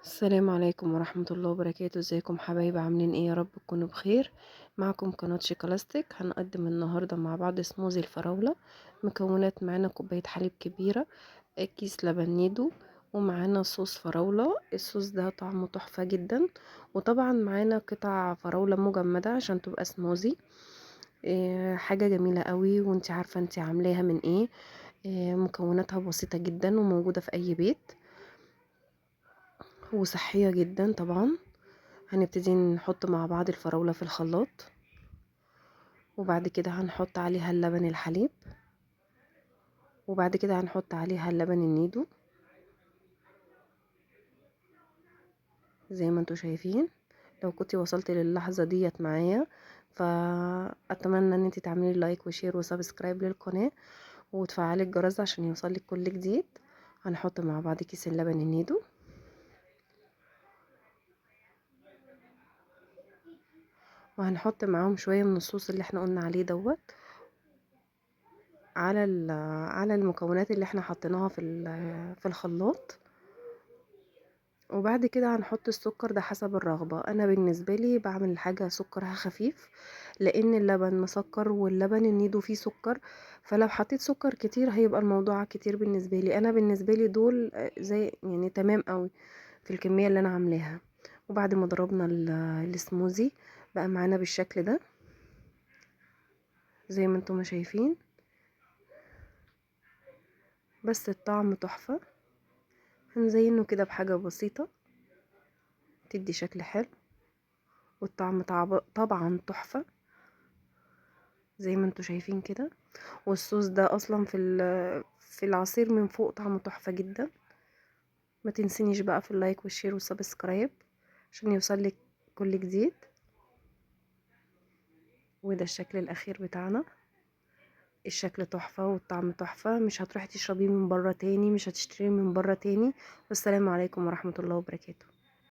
السلام عليكم ورحمة الله وبركاته. ازيكم حبايبي؟ عاملين ايه؟ يا رب تكونوا بخير. معكم قناة شيكولاستيك. هنقدم النهاردة مع بعض سموزي الفراولة. مكونات: معانا كوباية حليب كبيرة، كيس لبن نيدو، ومعانا صوص فراولة. الصوص ده طعمه تحفة جدا. وطبعا معانا قطع فراولة مجمدة عشان تبقى سموزي. حاجة جميلة قوي، وانتي عارفة انتي عاملاها من ايه. مكوناتها بسيطة جدا وموجودة في اي بيت، وصحية جدا طبعا. هنبتدي نحط مع بعض الفراولة في الخلاط، وبعد كده هنحط عليها اللبن الحليب، وبعد كده هنحط عليها اللبن النيدو زي ما انتوا شايفين. لو كنتي وصلتي للحظة ديت معايا، فأتمنى ان انتي تعملي لايك وشير وسبسكرايب للقناة، وتفعلي الجرس عشان يوصلك كل جديد. هنحط مع بعض كيس اللبن النيدو، وهنحط معاهم شوية من الصوص اللي احنا قلنا عليه دوت على المكونات اللي احنا حطيناها في الخلاط. وبعد كده هنحط السكر، ده حسب الرغبة. انا بالنسبة لي بعمل الحاجة سكرها خفيف، لان اللبن مسكر واللبن النيدو فيه سكر، فلو حطيت سكر كتير هيبقى الموضوع كتير بالنسبة لي. انا بالنسبة لي دول زي يعني تمام قوي في الكمية اللي انا عاملاها. وبعد ما ضربنا السموزي بقى معانا بالشكل ده زي ما انتم شايفين، بس الطعم تحفة. هنزينه كده بحاجة بسيطة تدي شكل حلو، والطعم طبعا تحفة زي ما انتوا شايفين كده. والصوص ده اصلا في العصير من فوق طعمه تحفة جدا. ما تنسينيش بقى في اللايك والشير والسبسكرايب عشان يوصلك كل جديد. وده الشكل الاخير بتاعنا. الشكل تحفة والطعم تحفة، مش هتروحي تشربيه من بره تاني، مش هتشتريه من بره تاني. والسلام عليكم ورحمة الله وبركاته.